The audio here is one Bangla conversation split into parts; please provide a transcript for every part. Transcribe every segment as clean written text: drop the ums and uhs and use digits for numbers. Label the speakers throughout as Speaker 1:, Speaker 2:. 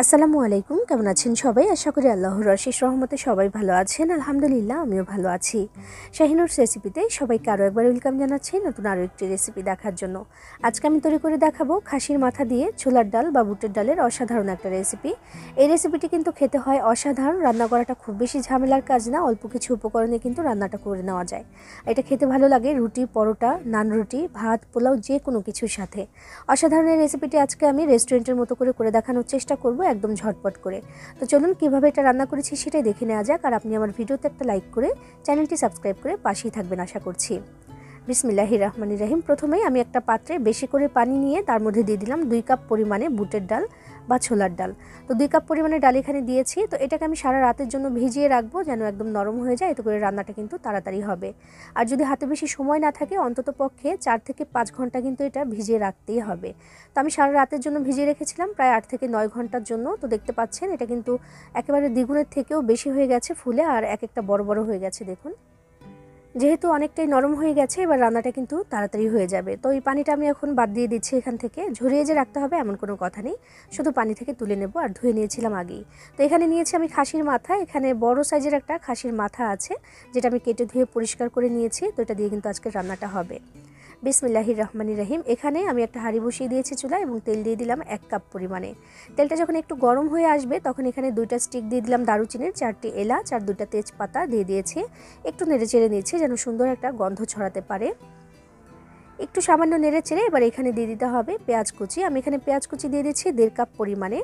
Speaker 1: আসসালামু আলাইকুম, কেমন আছেন সবাই? আশা করি আল্লাহর অশেষ রহমতে সবাই ভালো আছেন। আলহামদুলিল্লাহ, আমিও ভালো আছি। শাহিনুরস রেসিপিতে সবাইকে আরও একবার ওয়েলকাম জানাচ্ছি নতুন আরও একটি রেসিপি দেখার জন্য। আজকে আমি তৈরি করে দেখাবো খাসির মাথা দিয়ে ছোলার ডাল বা বুটের ডালের অসাধারণ একটা রেসিপি। এই রেসিপিটি কিন্তু খেতে হয় অসাধারণ। রান্না করাটা খুব বেশি ঝামেলার কাজ না, অল্প কিছু উপকরণে কিন্তু রান্নাটা করে নেওয়া যায়। এটা খেতে ভালো লাগে রুটি, পরোটা, নান রুটি, ভাত, পোলাও যে কোনো কিছুর সাথে। অসাধারণ এই রেসিপিটি আজকে আমি রেস্টুরেন্টের মতো করে দেখানোর চেষ্টা করব, একদম ঝটপট করে। তো চলুন কিভাবে এটা রান্না করেছি সেটাই দেখে নেওয়া যাক। আর আপনি আমার ভিডিওতে একটা লাইক করে চ্যানেলটি সাবস্ক্রাইব করে পাশেই থাকবেন আশা করছি। বিসমিল্লাহির রহমানির রহিম। প্রথমেই আমি একটা পাত্রে বেশি করে পানি নিয়ে তার মধ্যে দিয়ে দিলাম 2 কাপ পরিমাণে বুটের ডাল বা ছোলার ডাল। তো 2 কাপ পরিমাণে ডাল এখানে দিয়েছি। তো এটাকে আমি সারা রাতের জন্য ভিজিয়ে রাখবো যেন একদম নরম হয়ে যায়, এতে করে রান্নাটা কিন্তু তাড়াতাড়ি হবে। আর যদি হাতে বেশি সময় না থাকে অন্তত পক্ষে 4 থেকে 5 ঘন্টা কিন্তু এটা ভিজিয়ে রাখতেই হবে। তো আমি সারা রাতের জন্য ভিজিয়ে রেখেছিলাম প্রায় 8 থেকে 9 ঘন্টার জন্য। তো দেখতে পাচ্ছেন এটা কিন্তু একেবারে দ্বিগুণের থেকেও বেশি হয়ে গেছে ফুলে, আর এক একটা বড় বড় হয়ে গেছে দেখুন। যেহেতু অনেকটাই নরম হয়ে গেছে, এবার রান্নাটা কিন্তু তাড়াতাড়ি হয়ে যাবে। তো এই পানিটা আমি এখন বাদ দিয়ে দিচ্ছি এখান থেকে। ঝরিয়ে যে রাখতে হবে এমন কোনো কথা নেই, শুধু পানি থেকে তুলে নেব। আর ধুয়ে নিয়েছিলাম আগেই। তো এখানে নিয়েছি আমি খাসির মাথা। এখানে বড় সাইজের একটা খাসির মাথা আছে, যেটা আমি কেটে ধুয়ে পরিষ্কার করে নিয়েছি। তো এটা দিয়ে কিন্তু আজকে রান্নাটা হবে। বিসমিল্লাহির রহমানির রহিম। এখানে আমি একটা হাঁড়ি বসিয়ে দিয়েছি চুলায় এবং তেল দিয়ে দিলাম 1 কাপ পরিমাণে। তেলটা যখন একটু গরম হয়ে আসবে তখন এখানে 2টা স্টিক দিয়ে দিলাম দারুচিনির, 4টি এলাচ আর 2টা তেজপাতা দিয়ে দিয়েছি। একটু নেড়ে চেড়ে নিচ্ছি যেন সুন্দর একটা গন্ধ ছড়াতে পারে। একটু সামান্য নেড়ে চেড়ে এবার এখানে দিয়ে দিতে হবে পেঁয়াজ কুচি। আমি এখানে পেঁয়াজ কুচি দিয়ে দিচ্ছি 1.5 কাপ পরিমাণে।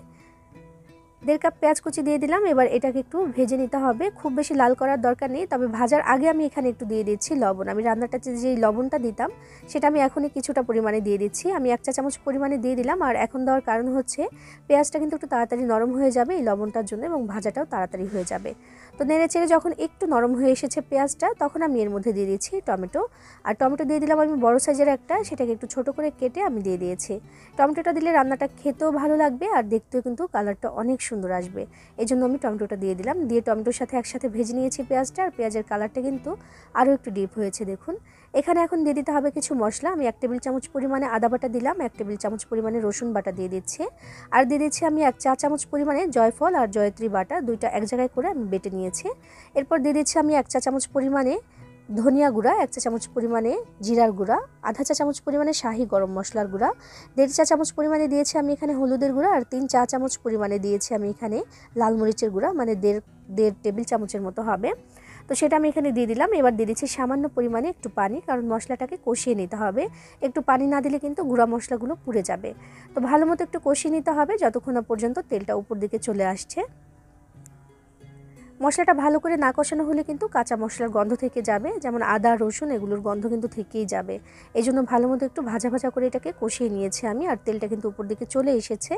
Speaker 1: 1.5 কাপ পেঁয়াজ কুচি দিয়ে দিলাম। এবার এটাকে একটু ভেজে নিতে হবে, খুব বেশি লাল করার দরকার নেই। তবে ভাজার আগে আমি এখানে একটু দিয়ে দিচ্ছি লবণ। আমি রান্নাটাতে যে লবণটা দিতাম সেটা আমি এখনই কিছুটা পরিমাণে দিয়ে দিচ্ছি। আমি 1 চা চামচ পরিমাণে দিয়ে দিলাম। আর এখন দেওয়ার কারণ হচ্ছে পেঁয়াজটা কিন্তু একটু তাড়াতাড়ি নরম হয়ে যাবে এই লবণটার জন্য, এবং ভাজাটাও তাড়াতাড়ি হয়ে যাবে। তো নেড়ে চেড়ে যখন একটু নরম হয়ে এসেছে পেঁয়াজটা, তখন আমি এর মধ্যে দিয়ে দিচ্ছি টমেটো। আর টমেটো দিয়ে দিলাম আমি বড় সাইজের একটা, সেটাকে একটু ছোট করে কেটে আমি দিয়ে দিয়েছি। টমেটোটা দিলে রান্নাটা খেতেও ভালো লাগবে আর দেখতেও কিন্তু কালারটা অনেক সুন্দর আসবে। এই জন্য আমি টমেটোটা দিয়ে দিলাম। দিয়ে টমেটোর সাথে একসাথে ভেজে নিয়েছি পেঁয়াজটা। আর পেঁয়াজের কালারটা কিন্তু আরও একটু ডিপ হয়েছে দেখুন। এখানে এখন দিয়ে দিতে হবে কিছু মশলা। আমি 1 টেবিল চামচ পরিমাণে আদা বাটা দিলাম, 1 টেবিল চামচ পরিমাণে রসুন বাটা দিয়ে দিচ্ছি। আর দিয়ে দিচ্ছি আমি 1 চা চামচ পরিমাণে জয়ফল আর জয়ত্রী বাটা, দুইটা এক জায়গায় করে আমি বেটে নিয়েছি। এরপর দিয়ে দিচ্ছি আমি 1 চা চামচ পরিমাণে ধনিয়া গুঁড়া, 1 চা চামচ পরিমাণে জিরার গুঁড়া, আধা চা চামচ পরিমাণে শাহি গরম মশলার গুঁড়া, 1.5 চা চামচ পরিমাণে দিয়েছি আমি এখানে হলুদের গুঁড়া, আর 3 চা চামচ পরিমাণে দিয়েছি আমি এখানে লাল মরিচের গুঁড়া, মানে দেড় টেবিল চামচের মতো হবে। তো সেটা আমি এখানে দিয়ে দিলাম। এবার দিয়ে দিচ্ছি সামান্য পরিমাণে একটু পানি, কারণ মশলাটাকে কষিয়ে নিতে হবে। একটু পানি না দিলে কিন্তু গুঁড়া মশলাগুলো পুড়ে যাবে। তো ভালো মতো একটু কষিয়ে নিতে হবে যতক্ষণ না পর্যন্ত তেলটা উপর দিকে চলে আসছে। মশলাটা ভালো করে না কষানো হলে কিন্তু কাঁচা মশলার গন্ধ থেকে যাবে, যেমন আদা রসুন এগুলোর গন্ধ কিন্তু থেকেই যাবে। এই জন্য ভালো মতো একটু ভাজা ভাজা করে এটাকে কষিয়ে নিয়েছি আমি। আর তেলটা কিন্তু উপর দিকে চলে এসেছে।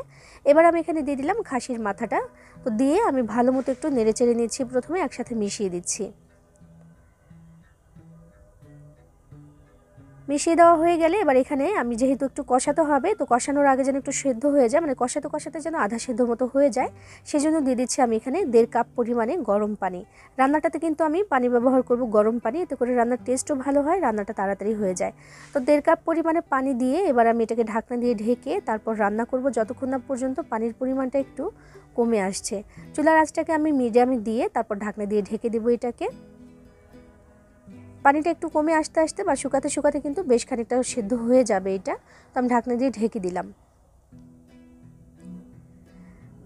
Speaker 1: এবার আমি এখানে দিয়ে দিলাম খাসির মাথাটা। তো দিয়ে আমি ভালো মতো একটু নেড়ে চেড়ে নিচ্ছি, প্রথমে একসাথে মিশিয়ে দিচ্ছি। মিশিয়ে দেওয়া হয়ে গেলে এবার এখানে আমি যেহেতু একটু কষাতে হবে, তো কষানোর আগে যেন একটু সেদ্ধ হয়ে যায়, মানে কষাতে কষাতে যেন আধা সেদ্ধ মতো হয়ে যায়, সেজন্য দিয়ে দিচ্ছি আমি এখানে 1.5 কাপ পরিমাণে গরম পানি। রান্নাটাতে কিন্তু আমি পানি ব্যবহার করব গরম পানি, এতে করে রান্নার টেস্টও ভালো হয়, রান্নাটা তাড়াতাড়ি হয়ে যায়। তো 1.5 কাপ পরিমাণে পানি দিয়ে এবার আমি এটাকে ঢাকনা দিয়ে ঢেকে তারপর রান্না করব যতক্ষণ না পর্যন্ত পানির পরিমাণটা একটু কমে আসছে। চুলার আঁচটাকে আমি মিডিয়ামে দিয়ে তারপর ঢাকনা দিয়ে ঢেকে দেবো এটাকে। পানিটা একটু কমে আসতে আসতে বা শুকাতে শুকাতে কিন্তু বেশ খানিকটা সেদ্ধ হয়ে যাবে এটা। তো আমি ঢাকনা দিয়ে ঢেকে দিলাম।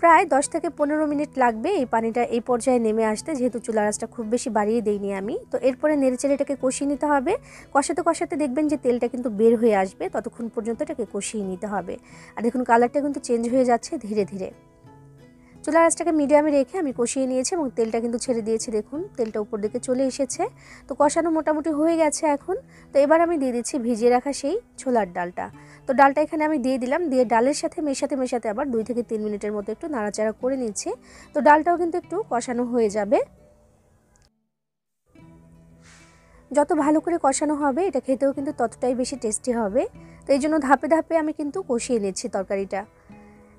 Speaker 1: প্রায় 10 থেকে 15 মিনিট লাগবে এই পানিটা এই পর্যায়ে নেমে আসতে, যেহেতু চুলার আঁচটা খুব বেশি বাড়িয়ে দেইনি আমি। তো এরপরে নেড়েচেড়ে এটাকে কষিয়ে নিতে হবে। কষাতে কষাতে দেখবেন যে তেলটা কিন্তু বের হয়ে আসবে, ততক্ষণ পর্যন্ত এটাকে কষিয়ে নিতে হবে। আর দেখুন কালারটা কিন্তু চেঞ্জ হয়ে যাচ্ছে ধীরে ধীরে। চুলার আঁচটাকে মিডিয়ামে রেখে আমি কষিয়ে নিয়েছি এবং তেলটা কিন্তু ছেড়ে দিয়েছি, দেখুন তেলটা উপর দিকে চলে এসেছে। তো কষানো মোটামুটি হয়ে গেছে এখন। তো এবার আমি দিয়ে দিচ্ছি ভিজিয়ে রাখা সেই ছোলার ডালটা। তো ডালটা এখানে আমি দিয়ে দিলাম, দিয়ে ডালের সাথে মেশাতে মেশাতে আবার 2 থেকে 3 মিনিটের মতো একটু নাড়াচাড়া করে নিচ্ছি। তো ডালটাও কিন্তু একটু কষানো হয়ে যাবে। যত ভালো করে কষানো হবে এটা খেতেও কিন্তু ততটাই বেশি টেস্টি হবে। তো এই জন্য ধাপে ধাপে আমি কিন্তু কষিয়ে নিচ্ছি তরকারিটা।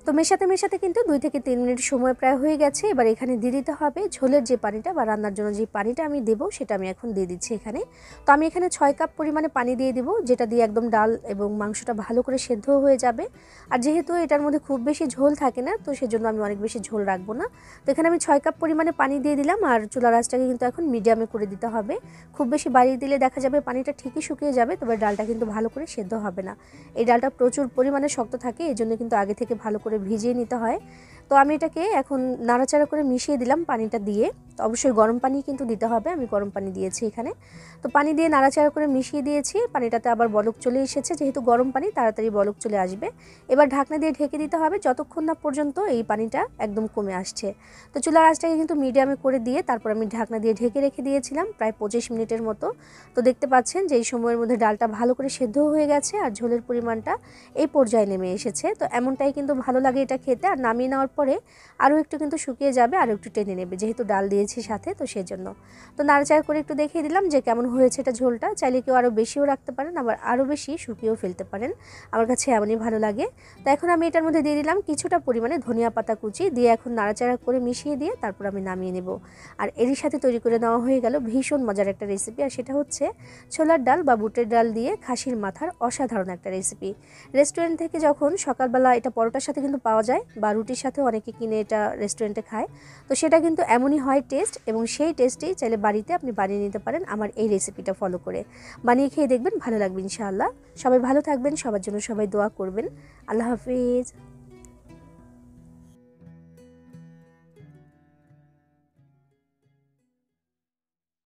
Speaker 1: তো তো মেশাতে মেশাতে কিন্তু 2 থেকে 3 মিনিট সময় প্রায় হয়ে গেছে। এবার এখানে দিয়ে দিতে হবে ঝোলের যে পানিটা বা রান্নার জন্য যে পানিটা আমি দেবো সেটা আমি এখন দিয়ে দিচ্ছি এখানে। তো আমি এখানে 6 কাপ পরিমাণে পানি দিয়ে দিব, যেটা দিয়ে একদম ডাল এবং মাংসটা ভালো করে সেদ্ধ হয়ে যাবে। আর যেহেতু এটার মধ্যে খুব বেশি ঝোল থাকে না, তো সেজন্য আমি অনেক বেশি ঝোল রাখবো না। তো এখানে আমি 6 কাপ পরিমাণে পানি দিয়ে দিলাম, আর চুলার আঁচটাকে কিন্তু এখন মিডিয়ামে করে দিতে হবে। খুব বেশি বাড়িয়ে দিলে দেখা যাবে পানিটা ঠিকই শুকিয়ে যাবে, তবে ডালটা কিন্তু ভালো করে সেদ্ধ হবে না। এই ডালটা প্রচুর পরিমাণে শক্ত থাকে, এই জন্য কিন্তু আগে থেকে ভালো করে ভিজিয়ে নিতে হয়। তো আমি এটাকে এখন নাড়াচাড়া করে মিশিয়ে দিলাম পানিটা দিয়ে। তো অবশ্যই গরম পানি কিন্তু দিতে হবে, আমি গরম পানি দিয়েছি এখানে। তো পানি দিয়ে নাড়াচাড়া করে মিশিয়ে দিয়েছি, পানিটাতে আবার বলক চলে এসেছে, যেহেতু গরম পানি তাড়াতাড়ি বলক চলে আসবে। এবার ঢাকনা দিয়ে ঢেকে দিতে হবে যতক্ষণ না পর্যন্ত এই পানিটা একদম কমে আসছে। তো চুলার আঁচটাকে কিন্তু মিডিয়ামে করে দিয়ে তারপর আমি ঢাকনা দিয়ে ঢেকে রেখে দিয়েছিলাম প্রায় 25 মিনিটের মতো। তো দেখতে পাচ্ছেন যে এই সময়ের মধ্যে ডালটা ভালো করে সেদ্ধ হয়ে গেছে আর ঝোলের পরিমাণটা এই পর্যায়ে নেমে এসেছে। তো এমনটাই কিন্তু ভালো লাগে এটা খেতে। আর নামিয়ে নেওয়ার পরে আরও একটু কিন্তু শুকিয়ে যাবে, আরও একটু টেনে নেবে, যেহেতু ডাল দিয়েছি সাথে, তো সেজন্য। তো নাড়াচাড়া করে একটু দেখিয়ে দিলাম যে কেমন হয়েছে এটা ঝোলটা। চাইলে কেউ আরও বেশিও রাখতে পারেন, আবার আরও বেশি শুকিয়েও ফেলতে পারেন, আমার কাছে এমনই ভালো লাগে। তো এখন আমি এটার মধ্যে দিয়ে দিলাম কিছুটা পরিমাণে ধনিয়া পাতা কুচি দিয়ে, এখন নাড়াচাড়া করে মিশিয়ে দিয়ে তারপর আমি নামিয়ে নেব। আর এরই সাথে তৈরি করে নেওয়া হয়ে গেল ভীষণ মজার একটা রেসিপি, আর সেটা হচ্ছে ছোলার ডাল বা বুটের ডাল দিয়ে খাসির মাথার অসাধারণ একটা রেসিপি। রেস্টুরেন্ট থেকে যখন সকালবেলা এটা পরোটার সাথে কিন্তু পাওয়া যায়, বা রুটির সাথেও অনেকে কিনে এটা রেস্টুরেন্টে খায়। তো সেটা কিন্তু এমনই হয় টেস্ট, এবং সেই টেস্টেই চাইলে বাড়িতে আপনি বানিয়ে নিতে পারেন আমার এই রেসিপিটা ফলো করে। বানিয়ে খেয়ে দেখবেন, ভালো লাগবে ইনশাআল্লাহ। সবাই ভালো থাকবেন, সবার জন্য সবাই দোয়া করবেন। আল্লাহ হাফিজ।